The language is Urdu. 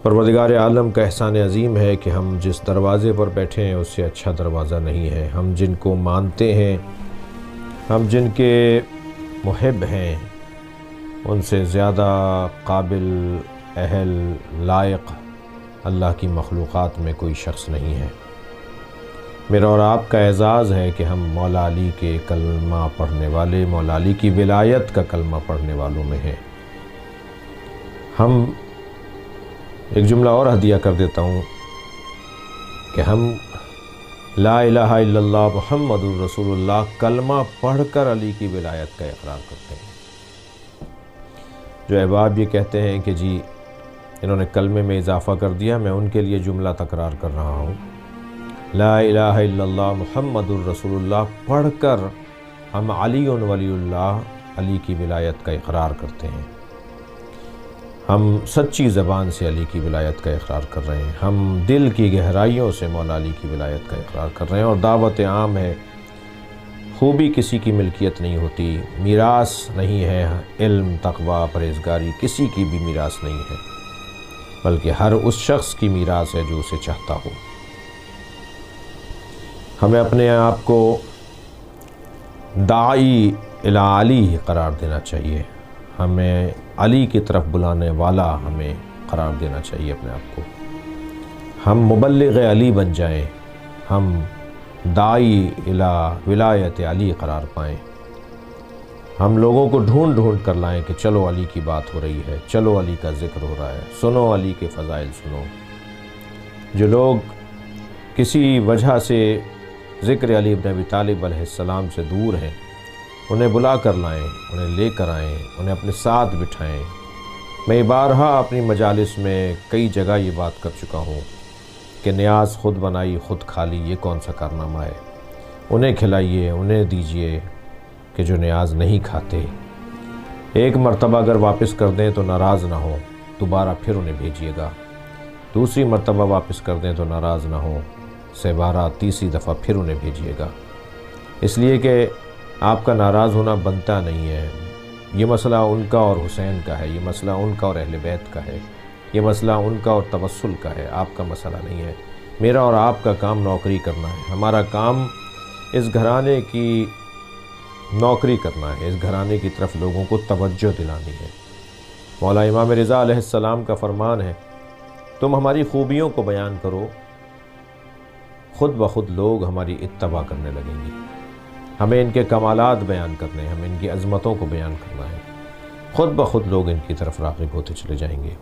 پروردگار عالم کا احسان عظیم ہے کہ ہم جس دروازے پر بیٹھے ہیں اس سے اچھا دروازہ نہیں ہے۔ ہم جن کو مانتے ہیں، ہم جن کے محب ہیں، ان سے زیادہ قابل، اہل، لائق اللہ کی مخلوقات میں کوئی شخص نہیں ہے۔ میرا اور آپ کا اعزاز ہے کہ ہم مولا علی کے کلمہ پڑھنے والے، مولا علی کی ولایت کا کلمہ پڑھنے والوں میں ہیں۔ ہم ایک جملہ اور ہدیہ کر دیتا ہوں کہ ہم لا الہ الا اللہ محمد الرسول اللہ کلمہ پڑھ کر علی کی ولایت کا اقرار کرتے ہیں۔ جو احباب یہ کہتے ہیں کہ جی انہوں نے کلمے میں اضافہ کر دیا، میں ان کے لیے جملہ تکرار کر رہا ہوں، لا الہ الا اللہ محمد الرسول اللہ پڑھ کر ہم علی ولی اللہ، علی کی ولایت کا اقرار کرتے ہیں۔ ہم سچی زبان سے علی کی ولایت کا اقرار کر رہے ہیں، ہم دل کی گہرائیوں سے مولا علی کی ولایت کا اقرار کر رہے ہیں، اور دعوت عام ہے، خوبی کسی کی ملکیت نہیں ہوتی، میراث نہیں ہے، علم، تقوی، پرہیزگاری کسی کی بھی میراث نہیں ہے، بلکہ ہر اس شخص کی میراث ہے جو اسے چاہتا ہو۔ ہمیں اپنے آپ کو داعی الی علی قرار دینا چاہیے، ہمیں علی کی طرف بلانے والا ہمیں قرار دینا چاہیے اپنے آپ کو۔ ہم مبلغ علی بن جائیں، ہم داعی الی ولایت علی قرار پائیں، ہم لوگوں کو ڈھونڈ ڈھونڈ کر لائیں کہ چلو علی کی بات ہو رہی ہے، چلو علی کا ذکر ہو رہا ہے، سنو علی کے فضائل سنو۔ جو لوگ کسی وجہ سے ذکر علی بن ابی طالب علیہ السلام سے دور ہیں، انہیں بلا کر لائیں، انہیں لے کر آئیں، انہیں اپنے ساتھ بٹھائیں۔ میں بارہا اپنی مجالس میں کئی جگہ یہ بات کر چکا ہوں کہ نیاز خود بنائی خود کھا لی، یہ کون سا کارنامہ ہے؟ انہیں کھلائیے، انہیں دیجیے کہ جو نیاز نہیں کھاتے۔ ایک مرتبہ اگر واپس کر دیں تو ناراض نہ ہوں، دوبارہ پھر انہیں بھیجیے گا۔ دوسری مرتبہ واپس کر دیں تو ناراض نہ ہوں، سہ تیسری دفعہ پھر انہیں بھیجیے گا، اس لیے کہ آپ کا ناراض ہونا بنتا نہیں ہے۔ یہ مسئلہ ان کا اور حسین کا ہے، یہ مسئلہ ان کا اور اہل بیت کا ہے، یہ مسئلہ ان کا اور توسل کا ہے، آپ کا مسئلہ نہیں ہے۔ میرا اور آپ کا کام نوکری کرنا ہے، ہمارا کام اس گھرانے کی نوکری کرنا ہے، اس گھرانے کی طرف لوگوں کو توجہ دلانی ہے۔ مولا امام رضا علیہ السلام کا فرمان ہے، تم ہماری خوبیوں کو بیان کرو، خود بخود لوگ ہماری اتباع کرنے لگیں گے۔ ہمیں ان کے کمالات بیان کرنے ہیں، ہمیں ان کی عظمتوں کو بیان کرنا ہے، خود بخود لوگ ان کی طرف راغب ہوتے چلے جائیں گے۔